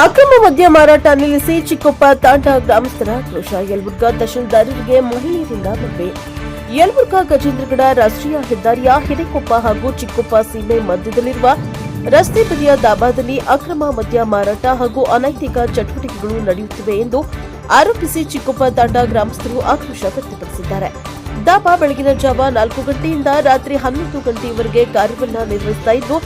ಅಕ್ರಮ ಮದ್ಯ ಮಾರಾಟ ನಿಲ್ಲಿಸಿ ಚಿಕ್ಕೊಪ್ಪ ತಾಂಡ ಗ್ರಾಮಸ್ಥರ ಆಕ್ರೋಶ. ಯಲಬುರ್ಗಾ ತಹಶೀಲ್ದಾರರಿಗೆ ಮಹಿಳೆಯರಿಂದ ಮನವಿ. ಯಲಬುರ್ಗಾ ಗಜೇಂದ್ರಗಡ ರಾಷ್ಟ್ರೀಯ ಹೆದ್ದಾರಿಯ ಹಿರೇಕೊಪ್ಪ ಹಾಗೂ ಚಿಕ್ಕೊಪ್ಪ ಸೀಮೆ ಮಧ್ಯದಲ್ಲಿರುವ ರಸ್ತೆ ಬದಿಯ ದಾಬಾದಲ್ಲಿ ಅಕ್ರಮ ಮದ್ಯ ಮಾರಾಟ ಹಾಗೂ ಅನೈತಿಕ ಚಟುವಟಿಕೆಗಳು ನಡೆಯುತ್ತಿವೆ ಎಂದು ಆರೋಪಿಸಿ ಚಿಕ್ಕೊಪ್ಪ ತಾಂಡ ಗ್ರಾಮಸ್ಥರು ಆಕ್ರೋಶ ವ್ಯಕ್ತಪಡಿಸಿದ್ದಾರೆ. ದಾಬಾ ಬೆಳಗಿನ ಜಾವ 4 ಗಂಟೆಯಿಂದ ರಾತ್ರಿ 11 ಗಂಟೆಯವರೆಗೆ ಕಾರ್ಯವನ್ನ ನಿರ್ವಹಿಸುತ್ತಾ ಇದ್ದು,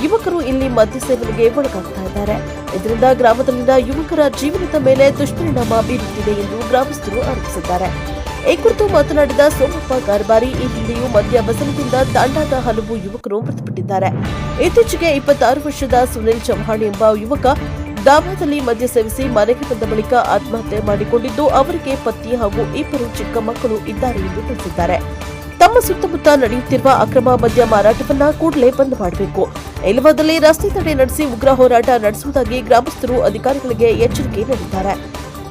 ಯುವಕರು ಇಲ್ಲಿ ಮದ್ಯ ಸೇವನೆಗೆ ಒಳಗಾಗ್ತಾ ಇದ್ದಾರೆ. ಇದರಿಂದ ಗ್ರಾಮದಲ್ಲಿನ ಯುವಕರ ಜೀವನದ ಮೇಲೆ ದುಷ್ಪರಿಣಾಮ ಬೀರುತ್ತಿದೆ ಎಂದು ಗ್ರಾಮಸ್ಥರು ಆರೋಪಿಸಿದ್ದಾರೆ. ಈ ಕುರಿತು ಮಾತನಾಡಿದ ಸೋಮಪ್ಪ ಕಾರ್ಬಾರಿ, ಈ ಹಿಂದೆಯೂ ಮದ್ಯ ವ್ಯಸನದಿಂದ ತಾಂಡಾದ ಹಲವು ಯುವಕರು ಮೃತಪಟ್ಟಿದ್ದಾರೆ. ಇತ್ತೀಚೆಗೆ 26 ವರ್ಷದ ಸುನಿಲ್ ಚೌಹಾಣ್ ಎಂಬ ಯುವಕ ದಾಬಾದಲ್ಲಿ ಮದ್ಯ ಸೇವಿಸಿ ಮನೆಗೆ ಬಂದ ಬಳಿಕ ಆತ್ಮಹತ್ಯೆ ಮಾಡಿಕೊಂಡಿದ್ದು, ಅವರಿಗೆ ಪತ್ನಿ ಹಾಗೂ 2 ಚಿಕ್ಕ ಮಕ್ಕಳು ಇದ್ದಾರೆ ಎಂದು ತಿಳಿಸಿದ್ದಾರೆ. ತಮ್ಮ ಸುತ್ತಮುತ್ತ ನಡೆಯುತ್ತಿರುವ ಅಕ್ರಮ ಮದ್ಯ ಮಾರಾಟವನ್ನ ಕೂಡಲೇ ಬಂದ್ ಮಾಡಬೇಕು, ಇಲ್ಲವಾದಲ್ಲಿ ರಸ್ತೆ ತಡೆ ನಡೆಸಿ ಉಗ್ರ ಹೋರಾಟ ನಡೆಸುವುದಾಗಿ ಗ್ರಾಮಸ್ಥರು ಅಧಿಕಾರಿಗಳಿಗೆ ಎಚ್ಚರಿಕೆ ನೀಡಿದ್ದಾರೆ.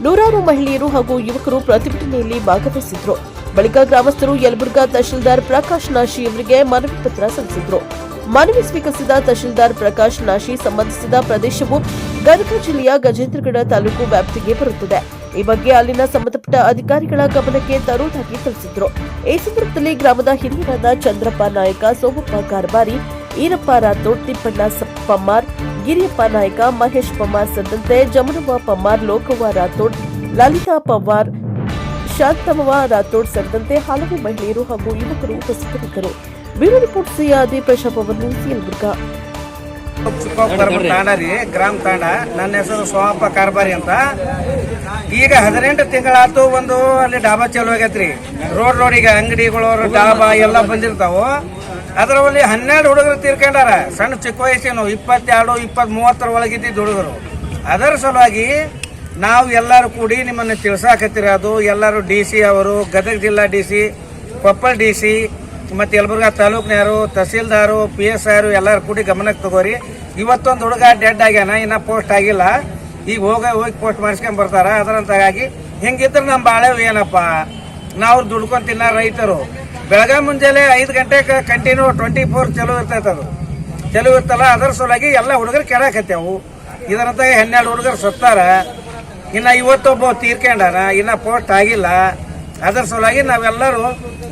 ನೂರಾರು ಮಹಿಳೆಯರು ಹಾಗೂ ಯುವಕರು ಪ್ರತಿಭಟನೆಯಲ್ಲಿ ಭಾಗವಹಿಸಿದ್ರು. ಬಳಿಕ ಗ್ರಾಮಸ್ಥರು ಯಲಬುರ್ಗಾ ತಹಶೀಲ್ದಾರ್ ಪ್ರಕಾಶ್ ನಾಶಿ ಅವರಿಗೆ ಮನವಿ ಪತ್ರ ಸಲ್ಲಿಸಿದ್ರು. ಮನವಿ ಸ್ವೀಕರಿಸಿದ ತಹಶೀಲ್ದಾರ್ ಪ್ರಕಾಶ್ ನಾಶಿ, ಸಂಬಂಧಿಸಿದ ಪ್ರದೇಶವು ಗದಗ ಜಿಲ್ಲೆಯ ಗಜೇಂದ್ರಗಡ ತಾಲೂಕು ವ್ಯಾಪ್ತಿಗೆ ಬರುತ್ತದೆ. ಈ ಬಗ್ಗೆ ಅಲ್ಲಿನ ಸಂಬಂಧಪಟ್ಟ ಅಧಿಕಾರಿಗಳ ಗಮನಕ್ಕೆ ತರುವುದಾಗಿ ತಿಳಿಸಿದ್ರು. ಈ ಸಂದರ್ಭದಲ್ಲಿ ಗ್ರಾಮದ ಹಿರಿಯರಾದ ಚಂದ್ರಪ್ಪ ನಾಯಕ, ಸೋಮಪ್ಪ ಕಾರ್ಬಾರಿ, ಈರಪ್ಪ ರಾಥೋಡ್, ತಿಪ್ಪಣ್ಣ ಪಮ್ಮಾರ್, ಗಿರಿಯಪ್ಪ ನಾಯಕ, ಮಹೇಶ್ ಪಮ್ಮಾರ್ ಸೇರಿದಂತೆ ಜಮನವ್ವ ಪಮ್ಮಾರ್, ಲೋಕವ್ವ ರಾಥೋಡ್, ಲಲಿತಾ ಪವಾರ್, ಶಾಂತವ್ವ ರಾಥೋಡ್ ಸೇರಿದಂತೆ ಹಲವು ಮಹಿಳೆಯರು ಹಾಗೂ ಯುವಕರು ಉಪಸ್ಥಿತರಿದ್ದರು. ಬ್ಯೂರೋ ರಿಪೋರ್ಟ್ ಸಿಯಾದಿ ಪ್ರಶಾಪವನ್ನು ಯಲಬುರ್ಗಾ. ಗ್ರಾಮ ತಾಂಡ. ನನ್ನ ಹೆಸರು ಸೋಮಪ್ಪ ಕಾರ್ಬಾರಿ ಅಂತ. ಈಗ 18 ತಿಂಗಳಾತು ಒಂದು ಅಲ್ಲಿ ಡಾಬಾ ಚಾಲು ಆಗೈತ್ರಿ. ರೋಡಿಗೆ ಅಂಗಡಿಗಳು, ಡಾಬಾ ಎಲ್ಲ ಬಂದಿರ್ತಾವು. ಅದರಲ್ಲಿ 12 ಹುಡುಗರು ತೀರ್ಕೊಂಡಾರ. ಸಣ್ಣ ಚಿಕ್ಕ ವಯಸ್ಸಿನ 22, 20, 30 ಒಳಗಿದ್ದಿದ್ದು ಹುಡುಗರು. ಅದರ ಸಲುವಾಗಿ ನಾವು ಎಲ್ಲರೂ ಕೂಡಿ ನಿಮ್ಮನ್ನು ತಿಳಿಸಾಕತ್ತಿರೋದು. ಎಲ್ಲರೂ DC ಅವರು, ಗದಗ ಜಿಲ್ಲಾ DC, ಕೊಪ್ಪಳ DC ಮತ್ತು ಯಲಬುರ್ಗಾ ತಾಲೂಕಿನವರು, ತಹಸೀಲ್ದಾರು, PSI ಎಲ್ಲರೂ ಕೂಡಿ ಗಮನಕ್ಕೆ ತಗೋರಿ. ಇವತ್ತೊಂದು ಹುಡುಗ ಡೆಡ್ ಆಗ್ಯಾನ, ಇನ್ನ ಪೋಸ್ಟ್ ಆಗಿಲ್ಲ. ಈಗ ಹೋಗಿ ಪೋಸ್ಟ್ ಮಾಡಿಸ್ಕೊಂಡ್ ಬರ್ತಾರ. ಅದರಂತಾಗಿ ಹಿಂಗಿದ್ರೆ ನಮ್ಮ ಬಾಳೆ ಏನಪ್ಪ, ನಾವು ದುಡ್ಕೊಂಡ್ ತಿನ್ನ ರೈತರು. ಬೆಳಗ್ಗೆ ಮುಂಜಾನೆ 5 ಗಂಟೆಗೆ ಕಂಟಿನ್ಯೂ 24 ಚಲೋ ಇರ್ತೈತೆ. ಅದು ಚಲೋ ಇರ್ತಲ್ಲ. ಅದರ ಸಲುವಾಗಿ ಎಲ್ಲ ಹುಡುಗರು ಕೆಡಾಕತ್ತೇವು. ಇದರಂತಾಗ 12 ಹುಡುಗರು ಸತ್ತಾರ. ಇನ್ನ ಇವತ್ತೊಬ್ಬ ತೀರ್ಕೊಂಡಾನ, ಇನ್ನ ಪೋಸ್ಟ್ ಆಗಿಲ್ಲ. ಅದರ ಸಲುವಾಗಿ ನಾವೆಲ್ಲರೂ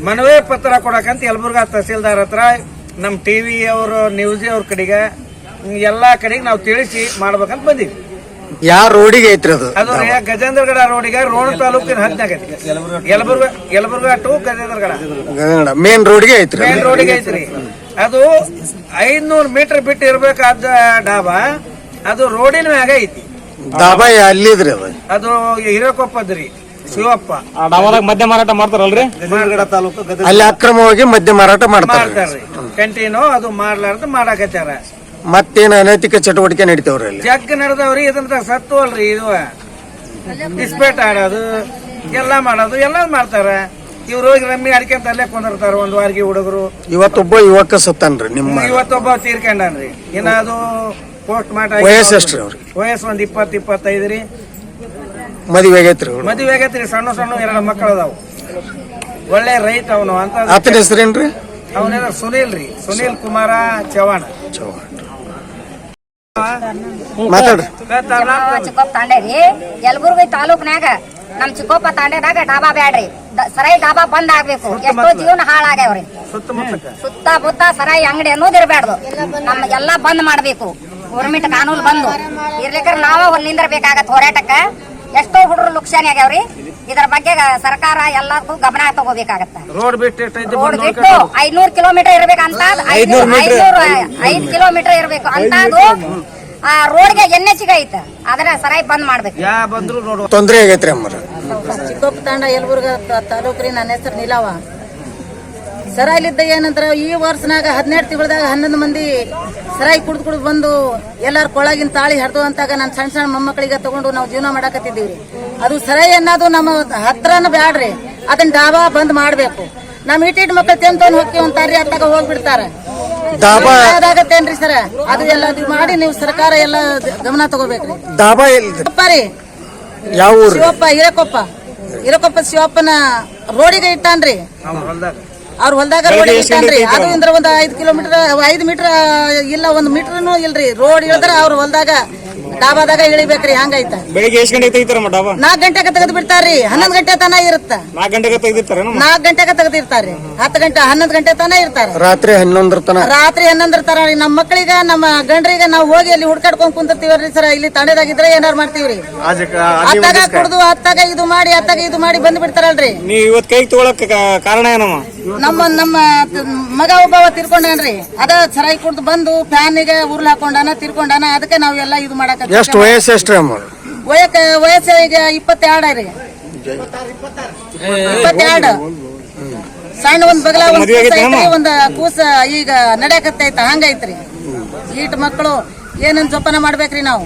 ಮನವಿ ಪತ್ರ ಕೊಡಕಂತ ಯಲಬುರ್ಗಾ ತಹಸೀಲ್ದಾರ್ ಹತ್ರ, ನಮ್ಮ TV ಅವರು, ನ್ಯೂಸ್ ಅವ್ರ ಕಡೆಗೆ, ಎಲ್ಲಾ ಕಡೆಗೆ ನಾವು ತಿಳಿಸಿ ಮಾಡ್ಬೇಕಂತ ಬಂದೀವಿ. ಯಾವ ರೋಡಿಗೆ ಐತ್ರಿ ಅದು? ಅದು ಗಜೇಂದ್ರಗಡ ರೋಡಿಗೆ, ರೋಣ ತಾಲೂಕಿನ ಹದ್ನಾಗ ಯಲಬುರ್ಗಾ ಟು ಗಜೇಂದ್ರಗಡ ಮೇನ್ ರೋಡ್ಗೆ ಐತ್ರಿ. ಮೇನ್ ರೋಡಿಗೆ ಐತ್ರಿ. ಅದು 500 ಮೀಟರ್ ಬಿಟ್ಟು ಇರ್ಬೇಕಾದ ಡಾಬಾ. ಅದು ರೋಡಿನ ಮ್ಯಾಗ ಐತಿ. ದಾಬಾ ಅಲ್ಲಿದ್ರಿ ಅದು ಹಿರೇಕೊಪ್ಪದ್ರಿ. ಶಿವಪ್ಪ ಮದ್ಯ ಮಾರಾಟ ಮಾಡ್ತಾರಲ್ರಿ. ತಾಲೂಕು ಅಲ್ಲಿ ಅಕ್ರಮವಾಗಿ ಮದ್ಯ ಮಾರಾಟ ಮಾಡ್ತಾರ್ರಿ. ಕಂಟಿನ್ಯೂ ಅದು ಮಾಡ್ಲಾರ್ದ ಮಾಡಾಕತ್ತಾರ. ಮತ್ತೇನು ಅನೈತಿಕ ಚಟುವಟಿಕೆ ನಡೀತಾವ್ರಿ ಅಲ್ಲಿ? ಜಗ್ ನಡೆದವ್ರಿ. ಇದ್ರಂತ ಸತ್ತು ಅಲ್ರಿ. ಇದು ಇಸ್ಪೇಟ್ ಆಡೋದು, ಎಲ್ಲ ಮಾಡೋದು, ಎಲ್ಲ ಮಾಡ್ತಾರ. ಇವ್ರು ಹೋಗಿ ರಮ್ಮಿ ಅಡ್ಕೊಂತ ಅಲ್ಲೇ ಕುಂದಿರ್ತಾರ. ಒಂದು ವಾರಿಗೆ ಹುಡುಗರು. ಇವತ್ತೊಬ್ಬ ಯುವಕ ಸತ್ತಾನ್ರಿ. ನಿಮ್ಮ ಇವತ್ತೊಬ್ಬ ತೀರ್ಕೊಂಡನ್ರಿ. ಇನ್ನ ಅದು ಪೋಸ್ಟ್ ಮಾರ್ಟಮ್. ವಯಸ್ಸು ಎಷ್ಟ್ರಿ ಅವ್ರಿಗೆ? ವಯಸ್ಸು ಒಂದು 20-25 ರೀ. ಮದುವೆ ಆಗೈತ್ರಿ? ಮದುವೆ ಆಗೈತ್ರಿ. ಸಣ್ಣ 2 ಮಕ್ಕಳು ಅದಾವು. ಒಳ್ಳೆ ರೈತ ಅವನು ಅಂತ. ಆತನ ಹೆಸರೇನ್ರಿ? ಅವನ ಸುನೀಲ್ ರೀ. ಸುನೀಲ್ ಕುಮಾರ ಚವಾಣ. ಚಿಕ್ಕೋಪ್ಪ ತಾಂಡೆ ರೀ. ಯಲಬುರ್ಗಿ ತಾಲೂಕ್ನಾಗ ನಮ್ ಚಿಕ್ಕೋಪ್ಪ ತಾಂಡೆದಾಗ ಡಾಬಾ ಬ್ಯಾಡ್ರಿ. ಸರಾಯಿ ಡಾಬಾ ಬಂದ್ ಆಗ್ಬೇಕು. ಎಷ್ಟೋ ಜೀವನ ಹಾಳಾಗ್ಯಾವ್ರಿ. ಸುತ್ತಮುತ್ತ ಸರಾಯಿ ಅಂಗಡಿ ಅನ್ನೋದು ಇರಬ್ಯಾಡ್ದು. ನಮ್ಗೆಲ್ಲಾ ಬಂದ್ ಮಾಡ್ಬೇಕು. ಗೌರ್ಮೆಂಟ್ ಕಾನೂನು ಬಂದು ಇರ್ಲಿಕ್ಕ ನಾವ ನಿಂದಿರ್ಬೇಕಾಗತ್ತ ಹೋರಾಟಕ್ಕ. ಎಷ್ಟೋ ಹುಡುಗರು ಲುಕ್ಷಾನಿ ಆಗ್ಯಾವ್ರಿ. ಇದರ ಬಗ್ಗೆ ಸರ್ಕಾರ ಎಲ್ಲದಕ್ಕೂ ಗಮನ ತಗೋಬೇಕಾಗತ್ತ. ರೋಡ್ ಬಿಟ್ಟು 500 ಕಿಲೋಮೀಟರ್ ಇರ್ಬೇಕಂತ. 5 ಕಿಲೋಮೀಟರ್ ಇರ್ಬೇಕು ಅಂತದು. ಆ ರೋಡ್ಗೆ NH ಐತೆ. ಅದನ್ನ ಸರಾಯಿ ಬಂದ್ ಮಾಡ್ಬೇಕು. ತೊಂದ್ರೆ ಆಗೈತ್ರಿ ಅಮ್ಮ. ಚಿಕ್ಕೊಪ್ಪ ತಾಂಡ ಯಲಬುರ್ಗಾ ತಾಲೂಕ್ರಿ. ನನ್ನ ಹೆಸರು ನೀಲವ. ಸರಾಯಿಲಿದ್ದ ಏನಂದ್ರ ಈ ವರ್ಷನಾಗ 12 ತಿಂಗಳದಾಗ 11 ಮಂದಿ ಸರಾಯಿ ಕುಡ್ದು ಬಂದು ಎಲ್ಲಾರು ಕೊಳಗಿನ ತಾಳಿ ಹರಿದು ಅಂತಾಗ ನನ್ನ ಸಣ್ಣ ಮೊಮ್ಮಕ್ಕಳಿಗೆ ತಗೊಂಡು ನಾವು ಜೀವನ ಮಾಡಾಕತ್ತಿದ್ದೀವಿ. ಅದು ಸರಾಯಿ ಅನ್ನೋದು ನಮ್ಮ ಹತ್ರನ ಬ್ಯಾಡ್ರಿ. ಅದನ್ನ ಡಾಬಾ ಬಂದ್ ಮಾಡ್ಬೇಕು. ನಮ್ ಇಟ್ಟಿಟ್ ಮಕ್ಕಳು ತೆಂತೊಂದು ಹೋಗಿ ಅಂತಾರ್ರಿ. ಅತ್ತಾಗ ಹೋಗ್ಬಿಡ್ತಾರ. ಆಗತ್ತೇನ್ರಿ ಸರ? ಅದು ಎಲ್ಲ ಮಾಡಿ ನೀವು ಸರ್ಕಾರ ಎಲ್ಲ ಗಮನ ತಗೋಬೇಕ್ರಿ. ದಾಬಾ ರೀ. ಯಾವ ಊರು? ಶಿವಪ್ಪ ಹಿರೇಕೊಪ್ಪ ಶಿವಪ್ಪನ ರೋಡಿಗೆ ಇಟ್ಟಾನ್ರಿ. ಅವ್ರ ಹೊಲದಾಗ ರೋಡ್ ಇಟ್ಟಾನ್ರಿ. ಅದು ಇಂದ್ರ ಒಂದು 5 ಕಿಲೋಮೀಟರ್ 5 ಮೀಟರ್ ಇಲ್ಲ, 1 ಮೀಟರ್ನು ಇಲ್ರಿ. ರೋಡ್ ಇಳಿದ್ರ ಅವ್ರ ಹೊಲದಾಗ ಡಾಬಾದಾಗ ಇಳಿಬೇಕ್ರಿ ಹಂಗೈತ. ಬೆಳಿಗ್ಗೆ ಎಷ್ಟು ಗಂಟೆಗೆ ತೆಗಿತಾರಮ್ಮ ಡಾಬಾ? 4 ಗಂಟೆಗೆ ತೆಗೆದು ಬಿಡ್ತಾರ್ರಿ, 11 ಗಂಟೆ ತನ ಇರುತ್ತ. 4 ಗಂಟೆಗೆ ತೆಗಿತಾರೇನು? 4 ಗಂಟೆಗೆ ತೆಗೆದಿರ್ತಾರ್ರಿ, 10 ಗಂಟೆ 11 ಗಂಟೆ ತನ ಇರ್ತಾರ. ರಾತ್ರಿ 11 ತನ. ರಾತ್ರಿ 11 ತರ ರೀ. ನಮ್ಮ ಮಕ್ಕಳಿಗೆ ನಮ್ಮ ಗಂಡ್ರಿಗೆ ನಾವು ಹೋಗಿ ಅಲ್ಲಿ ಹುಡ್ಕಾಡ್ಕೊಂಡ್ ಕುಂತಿರ್ತೀವ್ರಿ ಸರ್. ಇಲ್ಲಿ ತಂಡದಾಗಿದ್ರೆ ಏನಾರು ಮಾಡ್ತೀವ್ರಿ. ಅತ್ತಾಗ ಕುಡ್ದು ಅತ್ತಾಗ ಇದು ಮಾಡಿ ಬಂದ್ ಬಿಡ್ತಾರಲ್ರಿ. ನೀವು ಇವತ್ತು ಕೈಗೆ ತಗೊಳಕ್ ಕಾರಣ ಏನಮ್ಮ? ನಮ್ಮ ಮಗ ಒಬ್ಬವ ತಿರ್ಕೊಂಡಾನ್ರಿ. ಅದ ಸರಾಯಿ ಕುಡ್ದು ಬಂದು ಫ್ಯಾನಿಗೆ ಉರ್ಲ್ ಹಾಕೊಂಡಾನ ತಿರ್ಕೊಂಡಾನ. ಅದಕ್ಕೆ ನಾವ್ ಎಲ್ಲ ಇದು ಮಾಡಕ. ಎಷ್ಟು ವಯಸ್ಸು ಎಷ್ಟ್ರಿ ಅಮ್ಮ? ವಯಸ್ಸು ಈಗ 22 ರೀ. 22. ಸಣ್ಣ ಒಂದ್ ಬಗಲ ಒಂದ್ ಕೂಸ ಈಗ ನಡೆಯಕತ್ತೈತ ಹಂಗೈತ್ರಿ. ಈಟ್ ಮಕ್ಕಳು ಏನನ್ ಜೋಪಾನ ಮಾಡ್ಬೇಕ್ರಿ ನಾವು.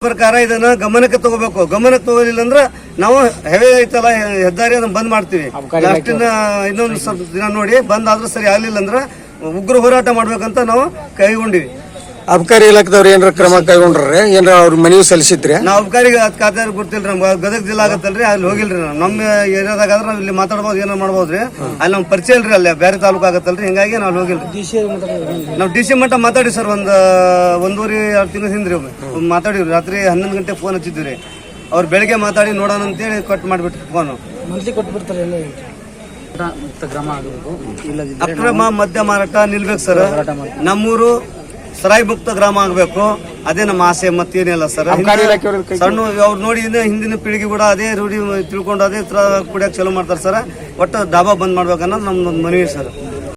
ಪ್ರಕಾರ ಇದನ್ನ ಗಮನಕ್ಕೆ ತಗೋಬೇಕು. ಗಮನಕ್ಕೆ ತಗೋಲಿಲ್ಲ ಅಂದ್ರೆ ನಾವು ಹೆವಿ ಐತಲ್ಲ ಹೆದ್ದಾರಿ ಅದನ್ನ ಬಂದ್ ಮಾಡ್ತೀವಿ. ಇನ್ನೊಂದು ಸ್ವಲ್ಪ ದಿನ ನೋಡಿ ಬಂದ್ ಆದ್ರೂ ಸರಿ ಆಗ್ಲಿಲ್ಲ ಅಂದ್ರೆ ಉಗ್ರ ಹೋರಾಟ ಮಾಡ್ಬೇಕಂತ ನಾವು ಕೈಗೊಂಡಿವಿ. ಅಬಕಾರಿ ಇಲಾಖೆದವ್ರು ಏನಾರ ಕ್ರಮ ಕೈಗೊಂಡ್ರಿ? ಏನಾರ ಅವ್ರ ಮನವಿ ಸಲ್ಲಿಸಿದ್ರಿ? ನಾವು ಅಬಕಾರಿ ಖಾತೆ ಗೊತ್ತಿಲ್ರಿ. ನಮ್ಗೆ ಗದಗ ಜಿಲ್ಲಾ ಆಗತ್ತಲ್ರಿ, ಅಲ್ಲಿ ಹೋಗಿಲ್ರಿ. ನಮ್ಮ ಏರಿಯಾದಾಗ ಆದ್ರೆ ನಾವು ಇಲ್ಲಿ ಮಾತಾಡ್ಬೋದು, ಏನಾರ ಮಾಡ್ಬೋದ್ರಿ. ಅಲ್ಲಿ ನಮ್ ಪರಿಚಯ ಇಲ್ರಿ, ಅಲ್ಲಿ ಬೇರೆ ತಾಲೂಕು ಆಗತ್ತಲ್ರಿ. ಹಿಂಗಾಗಿ ನಾವು ಹೋಗಿಲ್ರಿ. ನಾವು DC ಮಟ್ಟ ಮಾತಾಡಿ ಸರ್. 1.5-2 ತಿಂಗಳ ಹಿಂದ್ರಿ ಮಾತಾಡಿವ್ರಿ. ರಾತ್ರಿ 11 ಗಂಟೆ ಫೋನ್ ಹಚ್ಚಿದ್ವಿ. ಅವ್ರು ಬೆಳಿಗ್ಗೆ ಮಾತಾಡಿ ನೋಡೋಣ ಅಂತೇಳಿ ಕಟ್ ಮಾಡಿಬಿಟ್ರಿ ಫೋನ್. ಅಕ್ರಮ ಮದ್ಯ ಮಾರಾಟ ನಿಲ್ಬೇಕು ಸರ್. ನಮ್ಮೂರು ಸರಾಯಿ ಮುಕ್ತ ಗ್ರಾಮ ಆಗ್ಬೇಕು, ಅದೇ ನಮ್ಮ ಆಸೆ. ಮತ್ತೇನಿಲ್ಲ ಸರ್. ಸಣ್ಣ ಅವ್ರು ನೋಡಿ ಹಿಂದಿನ ಪೀಳಿಗೆ ಕೂಡ ಅದೇ ರೂಢಿ ತಿಳ್ಕೊಂಡು ಅದೇ ತರ ಕುಡಿಯಕ್ ಚಲೋ ಮಾಡ್ತಾರೆ ಸರ್. ಒಟ್ಟು ಡಾಬಾ ಬಂದ್ ಮಾಡ್ಬೇಕನ್ನೋದು ನಮ್ದೊಂದು ಮನವಿ ಸರ್.